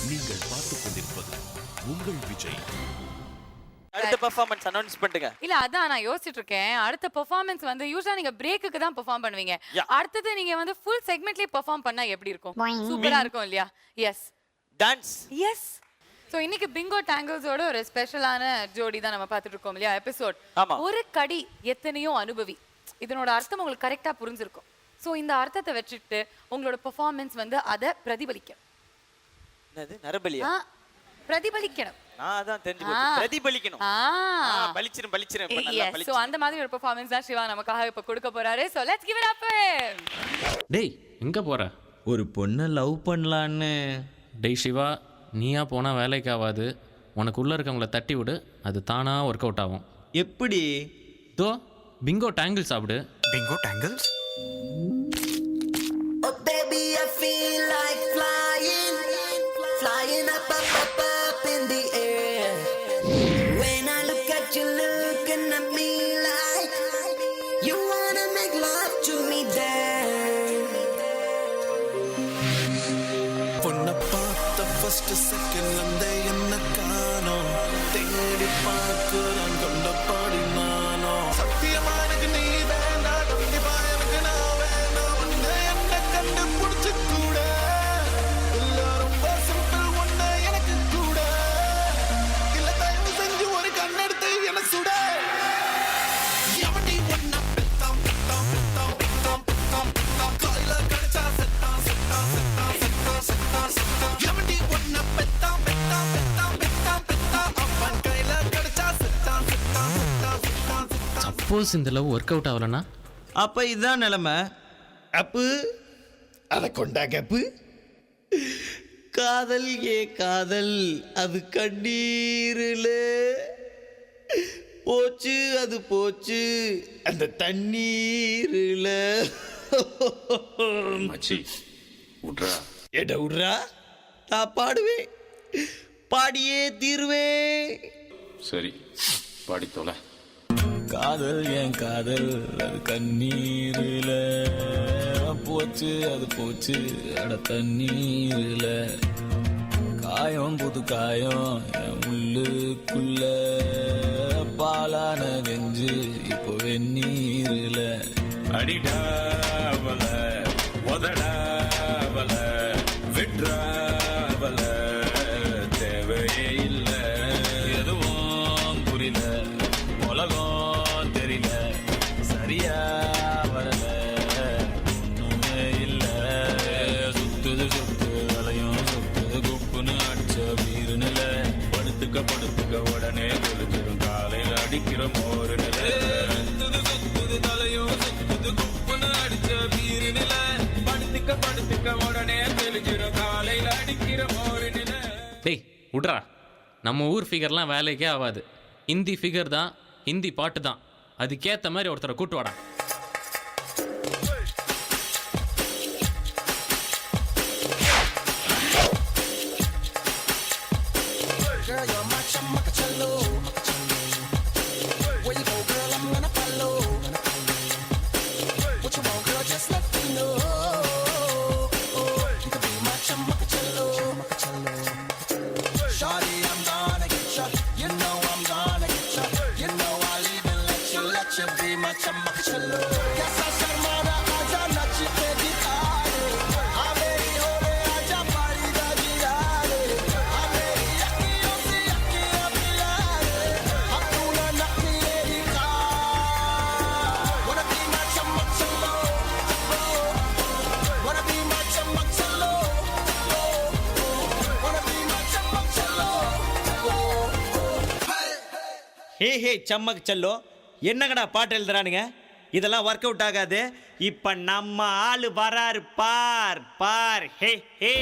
நீங்கள் பார்த்துக் கொண்டிருப்பது உங்கள் விஜய். அடுத்த பெர்ஃபார்மன்ஸ் அனௌன்ஸ் பண்ணுங்க. இல்ல அதான் நான் யோசிச்சிட்டு இருக்கேன். அடுத்த பெர்ஃபார்மன்ஸ் வந்து யூசுவலா நீங்க பிரேக்குக்கு தான் பெர்ஃபார்ம் பண்ணுவீங்க. அடுத்தது நீங்க வந்து ஃபுல் செக்மெண்ட்லயே பெர்ஃபார்ம் பண்ணா எப்படி இருக்கும்? சூப்பரா இருக்கும் இல்லையா? எஸ். டான்ஸ். எஸ். சோ இன்னைக்கு பிங்கோ டேங்கிள்ஸோட ஒரு ஸ்பெஷலான ஜோடி தான் நம்ம பார்த்துட்டு இருக்கோம் இல்லையா எபிசோட். ஒரு கடி எத்தனையோ அனுபவி. இதனோட அர்த்தம் உங்களுக்கு கரெக்டா புரிஞ்சிருக்கும். சோ இந்த அர்த்தத்தை வச்சுட்டு உங்களோட பெர்ஃபார்மன்ஸ் வந்து அதை பிரதிபலிக்கும். என்னது நரபலியா? பிரதிபலிக்கணும். நான் அதான் தெரிஞ்சு போச்சு. பிரதிபலிக்கணும். பளிச்சிரும் இப்ப நல்லா பளிச்சிரும். சோ அந்த மாதிரி ஒரு பெர்ஃபார்மன்ஸ் தான் சிவா நமக்காக இப்ப கொடுக்க போறாரு. So let's give it up. டேய் எங்க போற? ஒரு பொண்ணை லவ் பண்ணலான்னு. டேய் சிவா, நீயா போனா வேலைக்கு ஆகாது. உனக்குள்ள இருக்கவங்கள தட்டி விடு, அது தானா ஒர்க் அவுட் ஆகும். எப்படி? தோ பிங்கோ டேங்கிள் சாப்பிடு. Bingo டேங்கிள்ஸ்? Oh baby, I feel like flying up in the air. When I look at you looking at me like you wanna make love to me there. பொண்ண பார்த்த first second அந்த என்ன காணோம், தேடி பார்க்குறான் கொண்ட பாடி நானோ. சத்தியமா எனக்கு நீ வேண்டாம், கண்டிப்பா எனக்கு நான் வேண்டாம். உன்னை என்ன கண்டுபிடிச்சு கூட இல்ல, ரொம்ப சிம்பிள் ஒண்ணு எனக்கு கூட இல்ல, தயவு செஞ்சு ஒரு கண்ணெடுத்து என சுட. எவன்டி ஒன்ன பெத்தாம் பெத்தாம் பெத்தாம் பெத்தாம் பெத்தாம் பெத்தாம் காலையில கடிச்சா செத்தான் செத்தான் செத்தான் செத்தான் செத்தான் செத்தான். எவன்டி ஒன்ன பெத்தாம் பெத்தாம் பெத்தாம் பெத்தாம் பெத்தாம் அவன் கையில கடிச்சா செத்தான் செத்தான் செத்தான் செத்தான் செத்தான். சப்போஸ் இந்த லவ் ஒர்க் அவுட் ஆகலனா? அப்ப இதுதான் நிலைமை. அப்பு அத கொண்டா கப்பு. காதல் ஏ காதல், அது கண்ணீரில போச்சு, அது போச்சு அந்த தண்ணீரில. மச்சி உட்ரா. எட விட்றா, நான் பாடுவேன், பாடியே தீருவேன். சரி பாடி தொலை. காதல் ஏன் காதல், அது கண்ணீரில போச்சு, அது போச்சு அட தண்ணீரில. காயம் புது காயம் என் உள்ளுக்குள்ள, பாலான வெஞ்சு இப்போ வெந்நீரில. அடிடாவல உதடாவல விட்ராவல, தேவையே இல்ல எதுவும் புரியல, உலகம் தெரியல, சரியா வரல, ஒண்ணுமே இல்ல. சுத்துது சுத்து அலையும் சுத்துது, குப்புன்னு அடிச்ச வீருநில. படுத்துக்க படுத்துக்க உடனே தெளிச்சிடும், காலையில அடிக்கிற மோரு நில. சுத்துது சுத்துது தலையும் சுத்துது, குப்புன்னு அடிச்ச வீருநில. படுத்துக்க படுத்துக்க உடனே தெளிச்சிடும், காலையில அடிக்கிற மோரு நில. டேய் விட்றா, நம்ம ஊர் ஃபிகர்லாம் வேலைக்கே ஆகாது. ஹிந்தி ஃபிகர் தான், ஹிந்தி பாட்டு தான். அதுக்கேற்ற மாதிரி ஒருத்தரை கூட்டு வாடா. Girl, you're my chamacacello. Where you go, girl, I'm gonna follow. What you want, girl, just let me know. You could be my chamacacello. Shawty, I'm gonna get ya. You know I'm gonna get ya. You know I'll even let you be my chamacacello. Yes, I said, mother, aja nachi ke dikhare. Averi hore aja pari da girare. Averi yakkiyon se yakkiyan milare. Hakuna nakkiye dikha. Wanna be my chamacacello. Wanna be my chamacacello. Wanna be my chamacacello. Hey hey சம்மக் Cello, என்னங்கடா பாட்டு எழுதுறானுங்க? இதெல்லாம் work out ஆகாது. இப்ப நம்ம ஆளு வராரு பார் பார். ஹே ஹே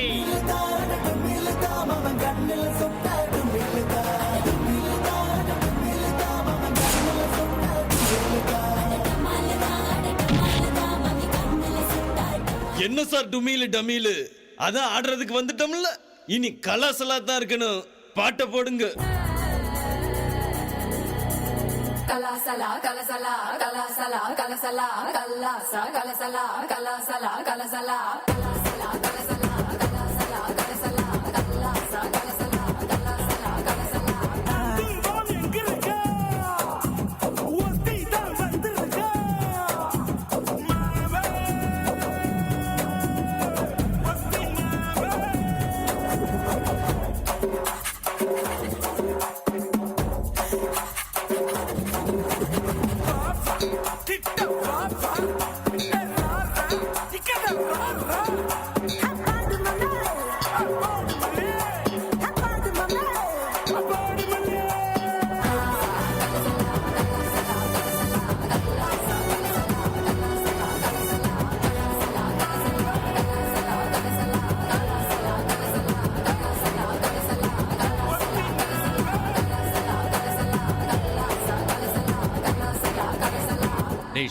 என்ன sir டுமீலு டமீலு? அதான் ஆடுறதுக்கு வந்துட்டோம்ல, இனி கலாசலா தான் இருக்கணும். பாட்டை போடுங்க. Kalasala, kalasala, kalasala, kalasala, kalasa, kalasala, kalasala, kalasala, kalasala, kalasala, kalasala, kalasala, kalasa.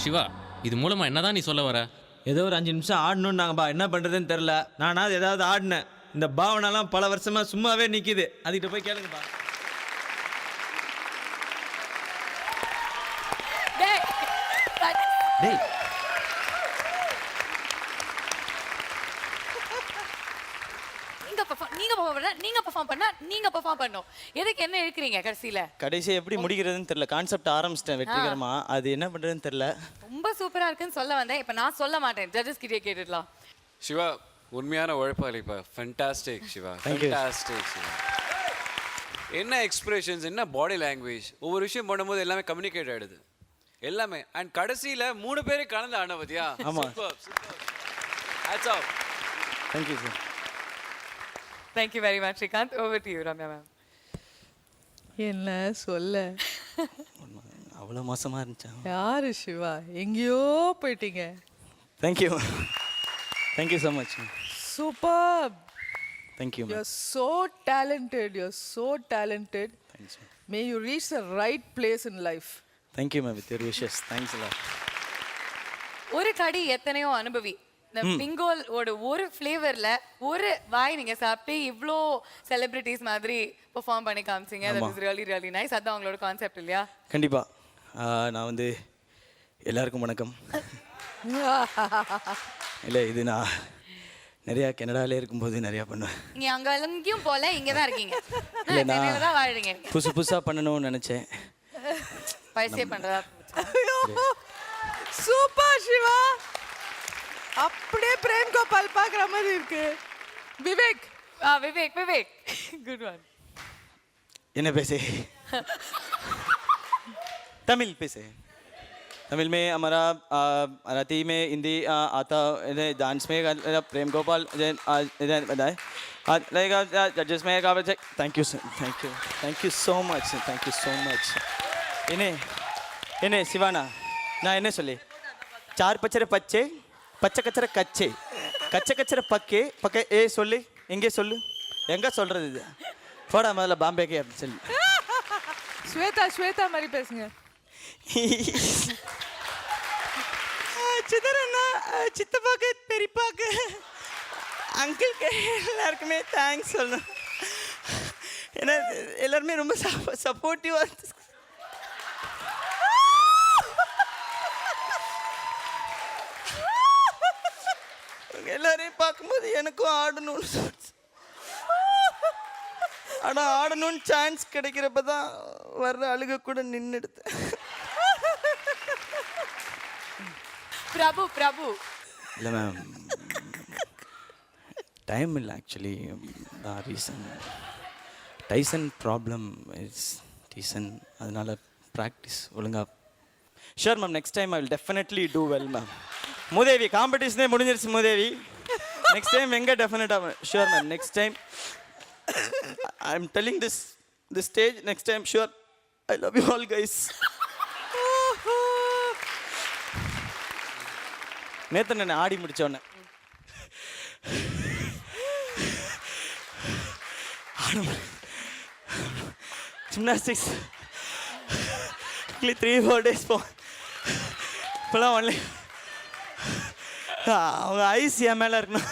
Siva, இது மூலமா என்னதான் நீ சொல்ல வர? ஏதோ ஒரு 5 நிமிஷம் ஆடணும்னாங்கப்பா, என்ன பண்ணுறதுன்னு தெரில. நானாவது ஏதாவது ஆடினேன். இந்த பாவனாலாம் பல வருஷமாக சும்மாவே நிற்கிது. அதுக்கிட்ட போய் கேளுங்கப்பா. டேய் நீங்க பெர்ஃபார்ம் பண்ணா நீங்க பெர்ஃபார்ம் பண்ணணும். எதுக்கு என்ன இழுக்கிறீங்க கடைசியில? கடைசி எப்படி முடிக்கிறதுன்னு தெரியல. கான்செப்ட் ஆரம்பிச்சிட்டேன் வெற்றிகரமா, அது என்ன பண்றதுன்னு தெரியல. ரொம்ப சூப்பரா இருக்குன்னு சொல்ல வந்தேன். இப்போ நான் சொல்ல மாட்டேன், ஜட்ஜஸ் கிட்டே கேட்டுடலாம். சிவா உண்மையான உழைப்பாளிப்பா. Fantastic Siva, fantastic Siva. என்ன எக்ஸ்பிரஷன்ஸ், என்ன பாடி லாங்குவேஜ், ஒவ்வொரு விஷயம் பண்ணும்போது எல்லாமே கம்யூனிகேட் ஆயிடுது எல்லாமே. அண்ட் கடைசியில 3 பேரே கலந்து ஆன பத்தியா? ஆமா. Hats off. Thank you sir. Thank you very much, Srikanth. Over to you, Ramya ma'am. என்ன சொல்ல, அவ்வளோ மோசமா இருந்துச்சா? யாரு சிவா, எங்கேயோ போயிட்டீங்க. Thank you. Thank you so much. Superb. Thank you. You're so talented. You're so talented. Thanks. May you reach the right place in life. Thank you ma'am, with your wishes. Thanks a lot. ஒரு கடி எத்தனையோ அனுபவி. இந்த பிங்கோல் ஒரு ஃப்ளேவர்ல ஒரு வாய் நீங்க சாப்பிட்டு இவ்ளோ செலிபிரிட்டிஸ் மாதிரி பெர்ஃபார்ம் பண்ணி காமிச்சீங்க. that was really really nice. அதான் உங்களோட கான்செப்ட் இல்லையா? கண்டிப்பா. நான் வந்து எல்லாருக்கும் வணக்கம். இல்லை, இது நான் நிறையா கனடாவிலே இருக்கும்போது நிறையா பண்ணுவேன். நீங்க அங்க எங்கேயும் போல, இங்கே தான் இருக்கீங்க. இல்லை, சென்னையில தான் நான் வாழுறீங்க. புதுசாக பண்ணணும்னு நினச்சேன். பைசே பண்றதா? சூப்பர் சிவா, அப்படியே பிரேம் கோபால் பார்க்குற மாதிரி இருக்கு. விவேக். Vivek Vivek good one. என்ன பேசே? तमिल पे से तमिल में हमारा मराठी में हिंदी आता डांस में प्रेम गोपाल बताए लाइक जजेस में थैंक यू सो मच इन्हें शिवाना ना इन्हें சொல்லி 4 பச்சரை பச்சை பச்சை கச்சரை கச்சை கச்சை கச்சரை பக்கே பக்கே ஏ சொல்லி எங்கே சொல்லு எங்க சொல்றது இது போடா முதல்ல பாம்பேக்கே அப்படின்னு சொல்லி. ஸ்வேதா ஸ்வேதா மாதிரி பேசுங்க. சிதறண்ணா சித்தப்பாக்கு பெரியப்பாக்கு அங்கிளுக்கு எல்லாருக்குமே தேங்க்ஸ் சொல்லணும். ஏன்னா எல்லாருமே ரொம்ப சப்போர்ட்டிவாக இருந்து எல்லாரையும் பார்க்கும்போது எனக்கும் ஆடணும்னு, ஆனால் ஆடணும்னு சான்ஸ் கிடைக்கிறப்ப தான் வர்ற அழுக கூட நின்று எடுத்தேன். பிரபு பிரபு இல்லை மேம், டைம் இல்லை actually. Reason Tyson problem is டீசன், அதனால் ப்ராக்டிஸ் ஒழுங்காக. Sure ma'am, next time I will definitely do well ma'am. மூதேவி காம்படிஷனே முடிஞ்சிருச்சு மூதேவி. நெக்ஸ்ட் டைம் எங்கே டெஃபினட்டாக. Sure ma'am, next time I am telling this stage, next time sure. I love you all guys. நேற்று நான் ஆடி முடித்தோடனே ஜிம்னாஸ்டிக்ஸ் 3-4 days போ. இப்போலாம் ஒன்லி அவங்க ஐஸ் என் மேலே இருக்கணும்.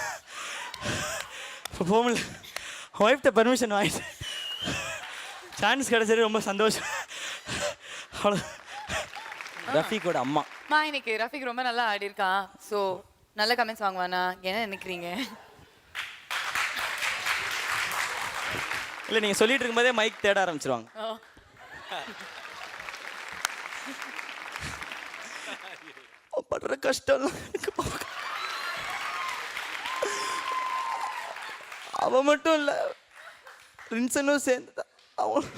இப்போ போக முடியல. ஒய்ஃப்ட்ட பர்மிஷன் வாங்கிட்டு சான்ஸ் கிடச்சது ரொம்ப சந்தோஷம். அவ்வளோ. ரஃபீக்கோட அம்மா இன்னைக்கு ரஃபீக் ரொம்ப நல்லா ஆடி இருக்கான். ஸோ நல்ல கமெண்ட்ஸ் வாங்குவானா, என்ன நினைக்கிறீங்க? இல்லை, நீங்கள் சொல்லிட்டு இருக்கும்போதே மைக் தேட ஆரம்பிச்சிருவாங்க. படுற கஷ்டம் அவன் மட்டும் இல்லை, ரின்சனும் சேர்ந்து தான். அவன்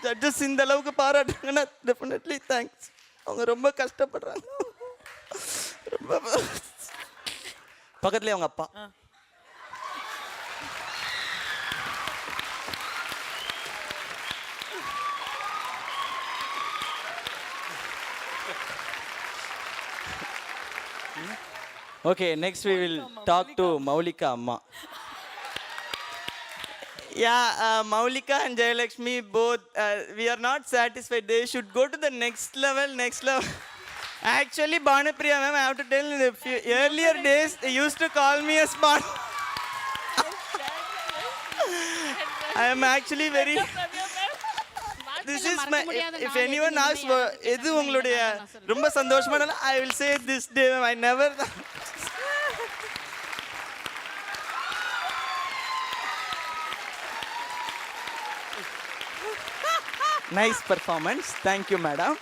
ஜட்ஜஸ் இந்த அளவுக்கு பாராட்டுறாங்கன்னா டெஃபினெட்லி தேங்க்ஸ். அவங்க ரொம்ப கஷ்டப்படுறாங்க. ரொம்ப பக்கத்துலேயே அவங்க அப்பா. Okay, next we will talk to Maulika Amma. Yeah, Maulika and Jayalakshmi both, we are not satisfied. They should go to the next level. Actually, Banapriya ma'am, I have to tell you, the earlier days, they used to call me as Ban. I am actually very... This is my... If anyone asks, எது உங்களுடைய ரொம்ப சந்தோஷமான, I will say this day, ma'am. I never... Nice performance. Thank you, madam.